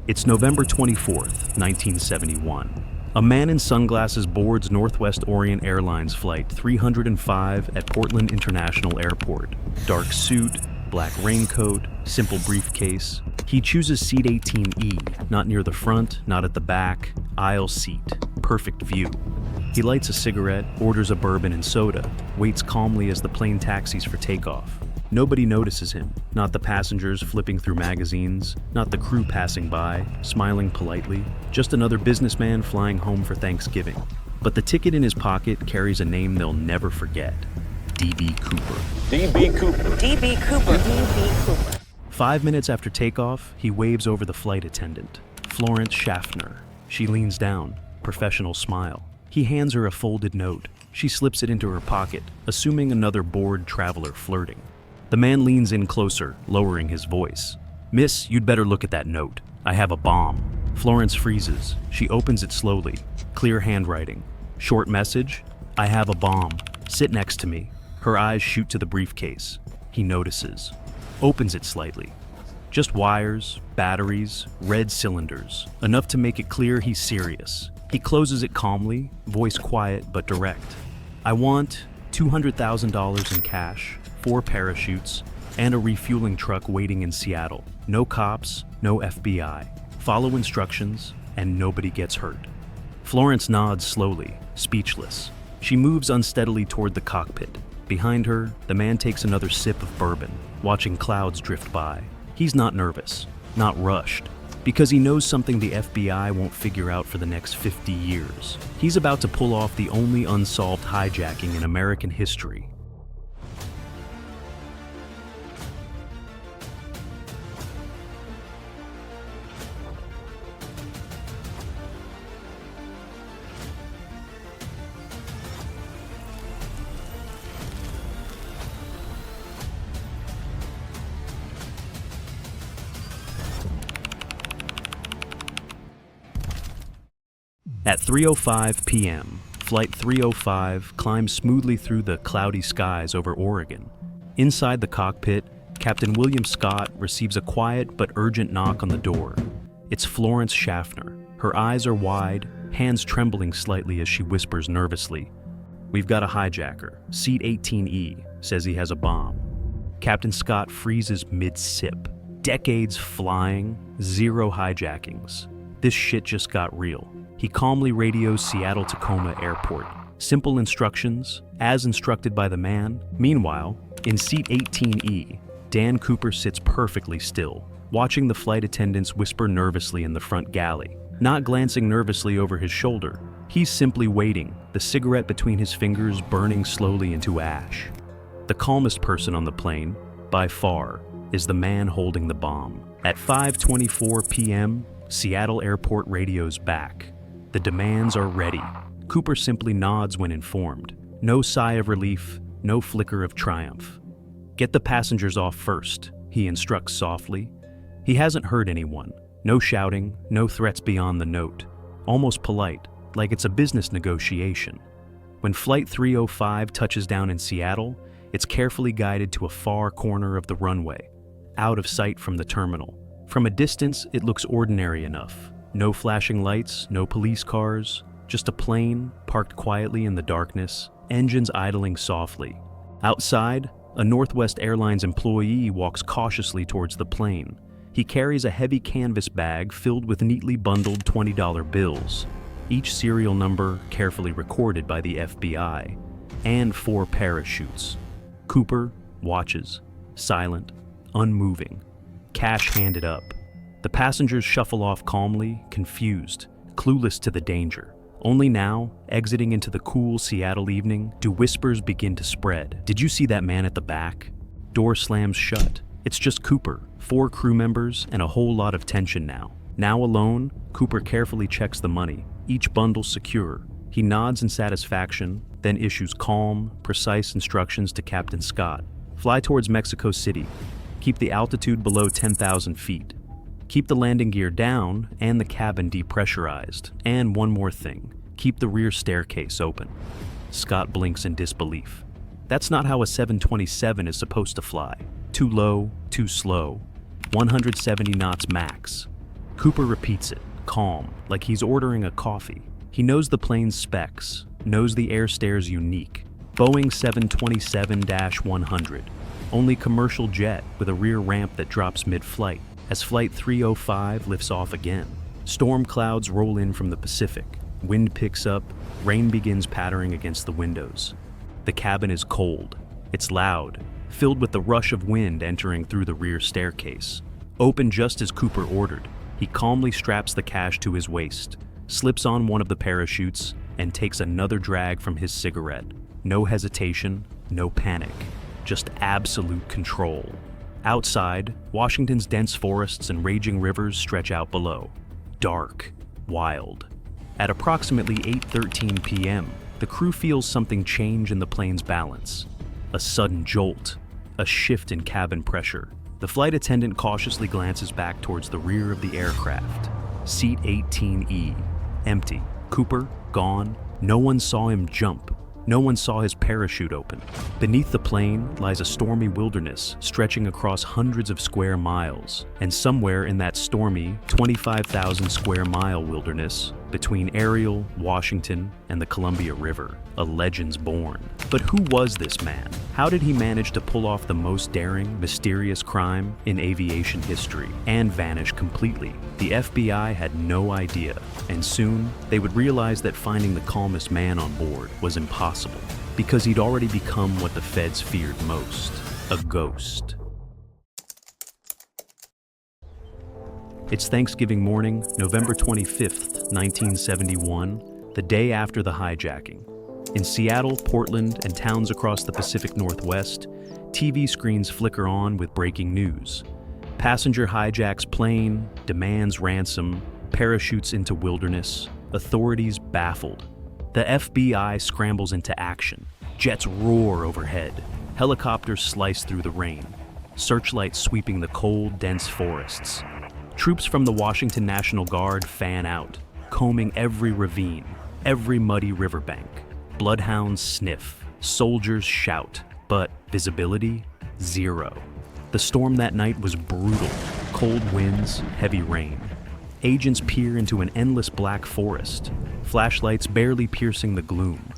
It's November 24th, 1971. A man in sunglasses boards Northwest Orient Airlines Flight 305 at Portland International Airport. Dark suit, black raincoat, simple briefcase. He chooses seat 18E, not near the front, not at the back, aisle seat, perfect view. He lights a cigarette, orders a bourbon and soda, waits calmly as the plane taxis for takeoff. Nobody notices him, not the passengers flipping through magazines, not the crew passing by, smiling politely, just another businessman flying home for Thanksgiving. But the ticket in his pocket carries a name they'll never forget. D.B. Cooper. D.B. Cooper. D.B. Cooper. D.B. Cooper. 5 minutes after takeoff, he waves over the flight attendant, Florence Schaffner. She leans down, professional smile. He hands her a folded note. She slips it into her pocket, assuming another bored traveler flirting. The man leans in closer, lowering his voice. "Miss, you'd better look at that note. I have a bomb." Florence freezes. She opens it slowly. Clear handwriting. Short message: "I have a bomb. Sit next to me." Her eyes shoot to the briefcase. He notices. Opens it slightly. Just wires, batteries, red cylinders. Enough to make it clear he's serious. He closes it calmly, voice quiet but direct. "I want $200,000 in cash, 4 parachutes, and a refueling truck waiting in Seattle. No cops, no FBI. Follow instructions, and nobody gets hurt." Florence nods slowly, speechless. She moves unsteadily toward the cockpit. Behind her, the man takes another sip of bourbon, watching clouds drift by. He's not nervous, not rushed, because he knows something the FBI won't figure out for the next 50 years. He's about to pull off the only unsolved hijacking in American history. At 3:05 p.m., Flight 305 climbs smoothly through the cloudy skies over Oregon. Inside the cockpit, Captain William Scott receives a quiet but urgent knock on the door. It's Florence Schaffner. Her eyes are wide, hands trembling slightly as she whispers nervously. "We've got a hijacker. Seat 18E says he has a bomb." Captain Scott freezes mid-sip. Decades flying, 0 hijackings. This shit just got real. He calmly radios Seattle-Tacoma Airport. Simple instructions, as instructed by the man. Meanwhile, in seat 18E, Dan Cooper sits perfectly still, watching the flight attendants whisper nervously in the front galley. Not glancing nervously over his shoulder, he's simply waiting, the cigarette between his fingers burning slowly into ash. The calmest person on the plane, by far, is the man holding the bomb. At 5:24 p.m., Seattle Airport radios back. The demands are ready. Cooper simply nods when informed. No sigh of relief, no flicker of triumph. "Get the passengers off first," he instructs softly. He hasn't hurt anyone. No shouting, no threats beyond the note. Almost polite, like it's a business negotiation. When Flight 305 touches down in Seattle, it's carefully guided to a far corner of the runway, out of sight from the terminal. From a distance, it looks ordinary enough. No flashing lights, no police cars, just a plane parked quietly in the darkness, engines idling softly. Outside, a Northwest Airlines employee walks cautiously towards the plane. He carries a heavy canvas bag filled with neatly bundled $20 bills, each serial number carefully recorded by the FBI, and 4 parachutes. Cooper watches, silent, unmoving, cash handed up. The passengers shuffle off calmly, confused, clueless to the danger. Only now, exiting into the cool Seattle evening, do whispers begin to spread. "Did you see that man at the back?" Door slams shut. It's just Cooper, 4 crew members, and a whole lot of tension now. Now alone, Cooper carefully checks the money, each bundle secure. He nods in satisfaction, then issues calm, precise instructions to Captain Scott. "Fly towards Mexico City. Keep the altitude below 10,000 feet. Keep the landing gear down and the cabin depressurized. And one more thing, keep the rear staircase open." Scott blinks in disbelief. That's not how a 727 is supposed to fly. Too low, too slow. 170 knots max. Cooper repeats it, calm, like he's ordering a coffee. He knows the plane's specs, knows the air stare's unique. Boeing 727-100, only commercial jet with a rear ramp that drops mid-flight, as Flight 305 lifts off again. Storm clouds roll in from the Pacific. Wind picks up, rain begins pattering against the windows. The cabin is cold. It's loud, filled with the rush of wind entering through the rear staircase. Open just as Cooper ordered, he calmly straps the cash to his waist, slips on one of the parachutes, and takes another drag from his cigarette. No hesitation, no panic, just absolute control. Outside, Washington's dense forests and raging rivers stretch out below. Dark, wild. At approximately 8:13 p.m., the crew feels something change in the plane's balance. A sudden jolt, a shift in cabin pressure. The flight attendant cautiously glances back towards the rear of the aircraft. Seat 18E, empty. Cooper, gone. No one saw him jump. No one saw his parachute open. Beneath the plane lies a stormy wilderness stretching across hundreds of square miles, and somewhere in that stormy 25,000 square mile wilderness, between Ariel, Washington, and the Columbia River, a legend's born. But who was this man? How did he manage to pull off the most daring, mysterious crime in aviation history and vanish completely? The FBI had no idea, and soon they would realize that finding the calmest man on board was impossible, because he'd already become what the feds feared most, a ghost. It's Thanksgiving morning, November 25th, 1971, the day after the hijacking. In Seattle, Portland, and towns across the Pacific Northwest, TV screens flicker on with breaking news. Passenger hijacks plane, demands ransom, parachutes into wilderness, authorities baffled. The FBI scrambles into action. Jets roar overhead. Helicopters slice through the rain. Searchlights sweeping the cold, dense forests. Troops from the Washington National Guard fan out, combing every ravine, every muddy riverbank. Bloodhounds sniff, soldiers shout, but visibility, zero. The storm that night was brutal. Cold winds, heavy rain. Agents peer into an endless black forest, flashlights barely piercing the gloom.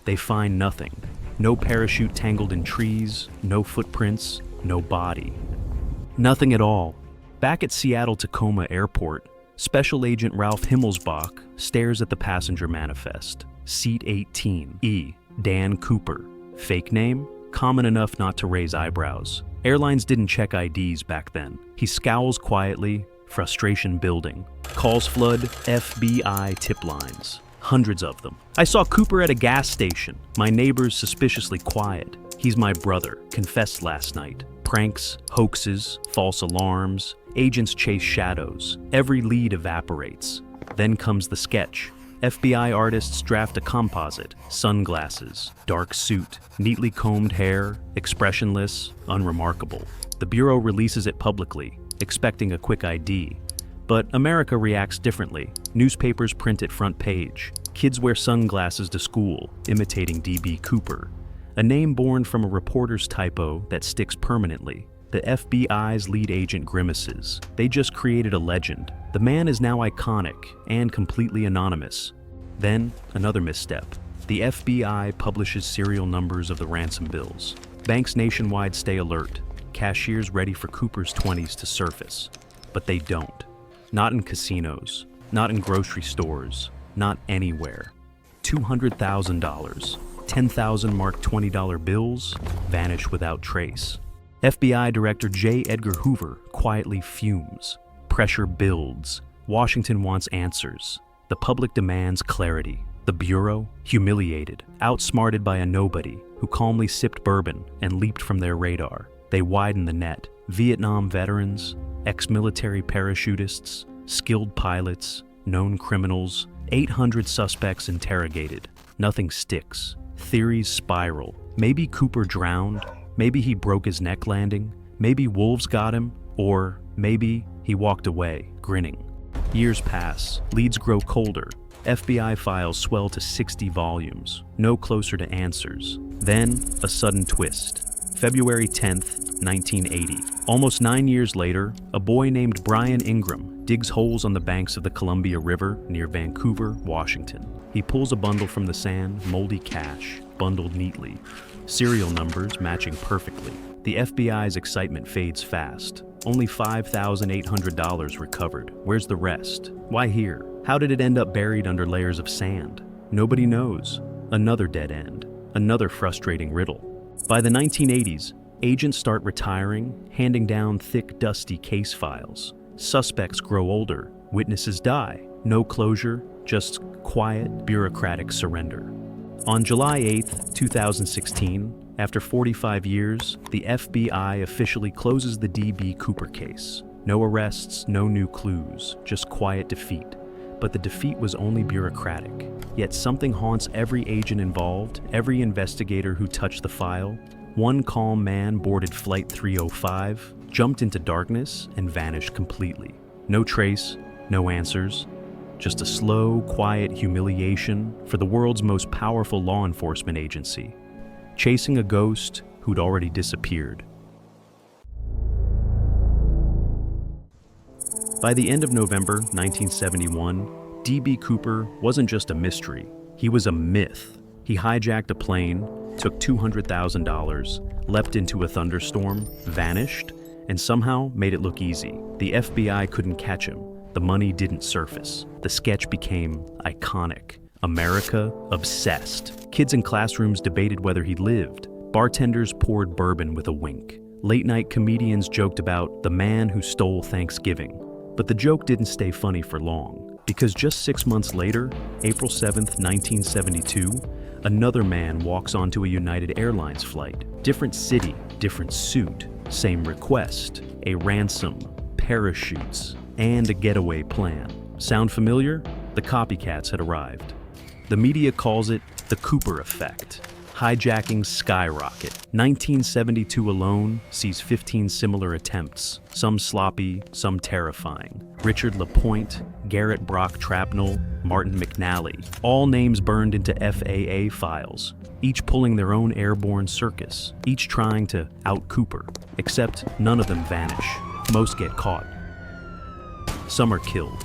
They find nothing. No parachute tangled in trees, no footprints, no body. Nothing at all. Back at Seattle-Tacoma Airport, Special Agent Ralph Himmelsbach stares at the passenger manifest. Seat 18E, Dan Cooper. Fake name? Common enough not to raise eyebrows. Airlines didn't check IDs back then. He scowls quietly, frustration building. Calls flood FBI tip lines. Hundreds of them. I saw Cooper at a gas station. My neighbor's suspiciously quiet. He's my brother, confessed last night. Pranks, hoaxes, false alarms. Agents chase shadows. Every lead evaporates. Then comes the sketch. FBI artists draft a composite. Sunglasses, dark suit, neatly combed hair, expressionless, unremarkable. The Bureau releases it publicly, expecting a quick ID. But America reacts differently. Newspapers print it front page. Kids wear sunglasses to school, imitating D.B. Cooper. A name born from a reporter's typo that sticks permanently. The FBI's lead agent grimaces. They just created a legend. The man is now iconic and completely anonymous. Then, another misstep. The FBI publishes serial numbers of the ransom bills. Banks nationwide stay alert. Cashiers ready for Cooper's 20s to surface. But they don't. Not in casinos. Not in grocery stores. Not anywhere. $200,000. 10,000 marked $20 bills vanish without trace. FBI Director J. Edgar Hoover quietly fumes. Pressure builds. Washington wants answers. The public demands clarity. The Bureau, humiliated, outsmarted by a nobody who calmly sipped bourbon and leaped from their radar. They widen the net. Vietnam veterans, ex-military parachutists, skilled pilots, known criminals, 800 suspects interrogated. Nothing sticks. Theories spiral. Maybe Cooper drowned. Maybe he broke his neck landing. Maybe wolves got him. Or maybe he walked away, grinning. Years pass. Leads grow colder. FBI files swell to 60 volumes. No closer to answers. Then, a sudden twist. February 10th, 1980. Almost 9 years later, a boy named Brian Ingram, digs holes on the banks of the Columbia River near Vancouver, Washington. He pulls a bundle from the sand, moldy cash, bundled neatly, serial numbers matching perfectly. The FBI's excitement fades fast. Only $5,800 recovered. Where's the rest? Why here? How did it end up buried under layers of sand? Nobody knows. Another dead end. Another frustrating riddle. By the 1980s, agents start retiring, handing down thick, dusty case files. Suspects grow older. Witnesses die. No closure, just quiet, bureaucratic surrender. On July 8, 2016, after 45 years, the FBI officially closes the D.B. Cooper case. No arrests, no new clues, just quiet defeat. But the defeat was only bureaucratic. Yet something haunts every agent involved, every investigator who touched the file. One calm man boarded Flight 305, jumped into darkness, and vanished completely. No trace, no answers. Just a slow, quiet humiliation for the world's most powerful law enforcement agency, chasing a ghost who'd already disappeared. By the end of November 1971, D.B. Cooper wasn't just a mystery, he was a myth. He hijacked a plane, took $200,000, leapt into a thunderstorm, vanished, and somehow made it look easy. The FBI couldn't catch him. The money didn't surface. The sketch became iconic. America obsessed. Kids in classrooms debated whether he lived. Bartenders poured bourbon with a wink. Late-night comedians joked about the man who stole Thanksgiving. But the joke didn't stay funny for long, because just 6 months later, April 7th, 1972, another man walks onto a United Airlines flight. Different city, different suit, same request, a ransom, parachutes, and a getaway plan. Sound familiar? The copycats had arrived. The media calls it the Cooper effect. Hijacking skyrocket. 1972 alone sees 15 similar attempts, some sloppy, some terrifying. Richard LaPointe, Garrett Brock Trapnell, Martin McNally, all names burned into FAA files, each pulling their own airborne circus, each trying to out-Cooper, except none of them vanish. Most get caught. Some are killed.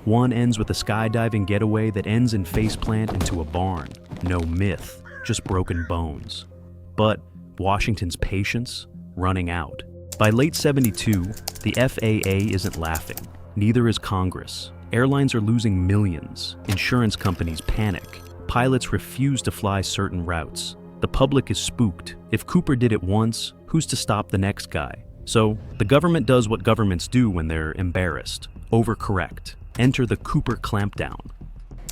One ends with a skydiving getaway that ends in faceplant into a barn. No myth, just broken bones. But Washington's patience running out. By late 72, the FAA isn't laughing. Neither is Congress. Airlines are losing millions. Insurance companies panic. Pilots refuse to fly certain routes. The public is spooked. If Cooper did it once, who's to stop the next guy? So, the government does what governments do when they're embarrassed. Overcorrect. Enter the Cooper clampdown.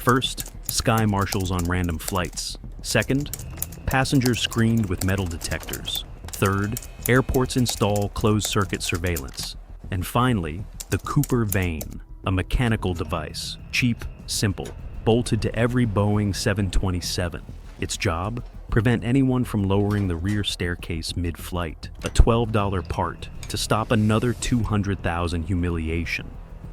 First, sky marshals on random flights. Second, passengers screened with metal detectors. Third, airports install closed-circuit surveillance. And finally, the Cooper vane, a mechanical device, cheap, simple, bolted to every Boeing 727. Its job? Prevent anyone from lowering the rear staircase mid-flight, a $12 part, to stop another $200,000 humiliation.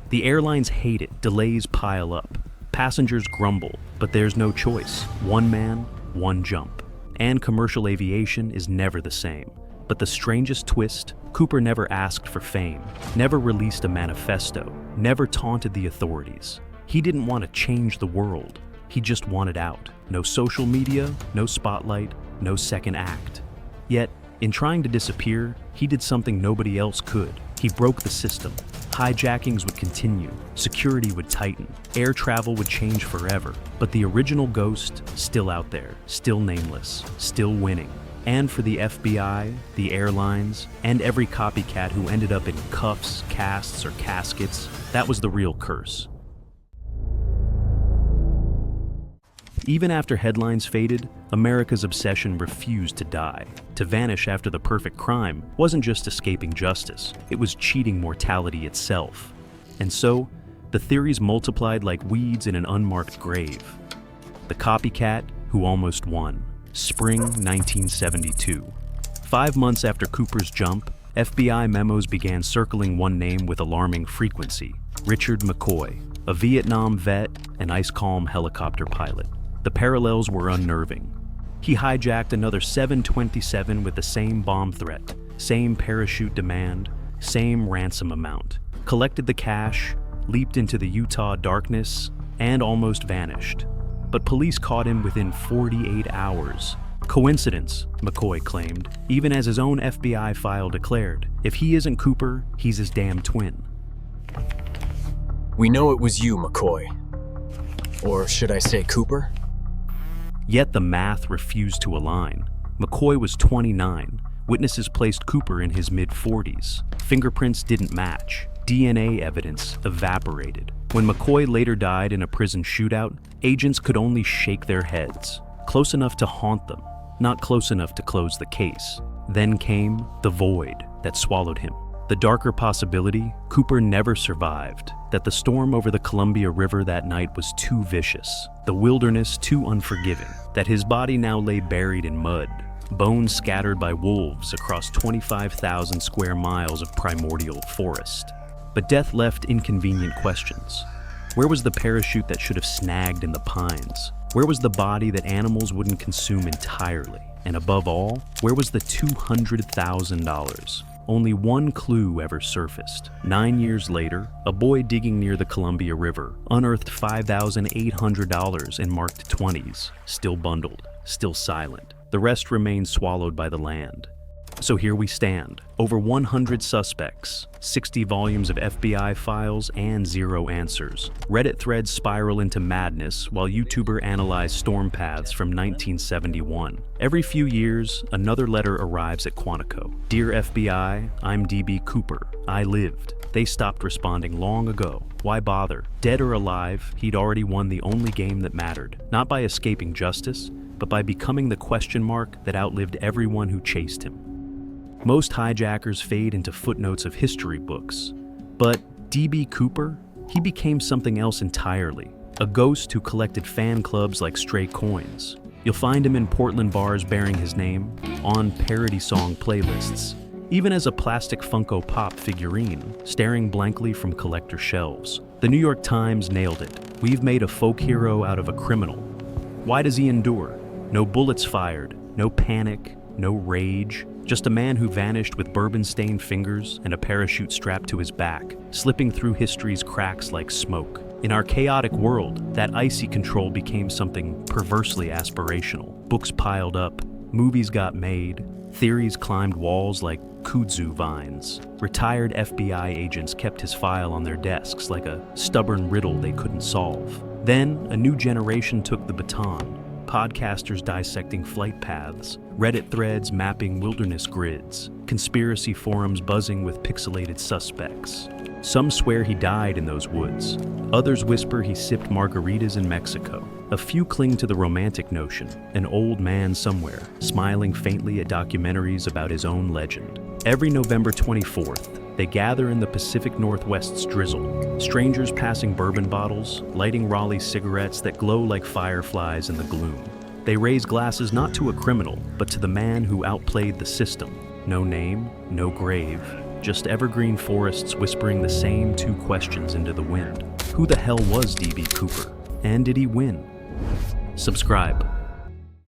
The airlines hate it, delays pile up. Passengers grumble, but there's no choice. One man, one jump. And commercial aviation is never the same. But the strangest twist, Cooper never asked for fame, never released a manifesto, never taunted the authorities. He didn't want to change the world. He just wanted out. No social media, no spotlight, no second act. Yet, in trying to disappear, he did something nobody else could. He broke the system. Hijackings would continue, security would tighten, air travel would change forever. But the original ghost, still out there, still nameless, still winning. And for the FBI, the airlines, and every copycat who ended up in cuffs, casts, or caskets, that was the real curse. Even after headlines faded, America's obsession refused to die. To vanish after the perfect crime wasn't just escaping justice, it was cheating mortality itself. And so, the theories multiplied like weeds in an unmarked grave. The copycat who almost won. Spring 1972. 5 months after Cooper's jump, FBI memos began circling one name with alarming frequency: Richard McCoy, a Vietnam vet and ice-calm helicopter pilot. The parallels were unnerving. He hijacked another 727 with the same bomb threat, same parachute demand, same ransom amount. Collected the cash, leaped into the Utah darkness, and almost vanished. But police caught him within 48 hours. Coincidence, McCoy claimed, even as his own FBI file declared. If he isn't Cooper, he's his damn twin. We know it was you, McCoy. Or should I say Cooper? Yet the math refused to align. McCoy was 29. Witnesses placed Cooper in his mid-40s. Fingerprints didn't match. DNA evidence evaporated. When McCoy later died in a prison shootout, agents could only shake their heads. Close enough to haunt them, not close enough to close the case. Then came the void that swallowed him. The darker possibility, Cooper never survived, that the storm over the Columbia River that night was too vicious, the wilderness too unforgiving, that his body now lay buried in mud, bones scattered by wolves across 25,000 square miles of primordial forest. But death left inconvenient questions. Where was the parachute that should have snagged in the pines? Where was the body that animals wouldn't consume entirely? And above all, where was the $200,000? Only one clue ever surfaced. 9 years later, a boy digging near the Columbia River unearthed $5,800 in marked 20s, still bundled, still silent. The rest remained swallowed by the land. So here we stand, over 100 suspects, 60 volumes of FBI files, and 0 answers. Reddit threads spiral into madness while YouTuber analyze storm paths from 1971. Every few years, another letter arrives at Quantico. Dear FBI, I'm DB Cooper. I lived. They stopped responding long ago. Why bother? Dead or alive, he'd already won the only game that mattered. Not by escaping justice, but by becoming the question mark that outlived everyone who chased him. Most hijackers fade into footnotes of history books. But DB Cooper, he became something else entirely. A ghost who collected fan clubs like stray coins. You'll find him in Portland bars bearing his name, on parody song playlists, even as a plastic Funko Pop figurine, staring blankly from collector shelves. The New York Times nailed it. We've made a folk hero out of a criminal. Why does he endure? No bullets fired, no panic, no rage. Just a man who vanished with bourbon-stained fingers and a parachute strapped to his back, slipping through history's cracks like smoke. In our chaotic world, that icy control became something perversely aspirational. Books piled up, movies got made, theories climbed walls like kudzu vines. Retired FBI agents kept his file on their desks like a stubborn riddle they couldn't solve. Then, a new generation took the baton. Podcasters dissecting flight paths, Reddit threads mapping wilderness grids, conspiracy forums buzzing with pixelated suspects. Some swear he died in those woods. Others whisper he sipped margaritas in Mexico. A few cling to the romantic notion, an old man somewhere, smiling faintly at documentaries about his own legend. Every November 24th, they gather in the Pacific Northwest's drizzle, strangers passing bourbon bottles, lighting Raleigh cigarettes that glow like fireflies in the gloom. They raise glasses not to a criminal, but to the man who outplayed the system. No name, no grave, just evergreen forests whispering the same 2 questions into the wind. Who the hell was DB Cooper? And did he win? Subscribe.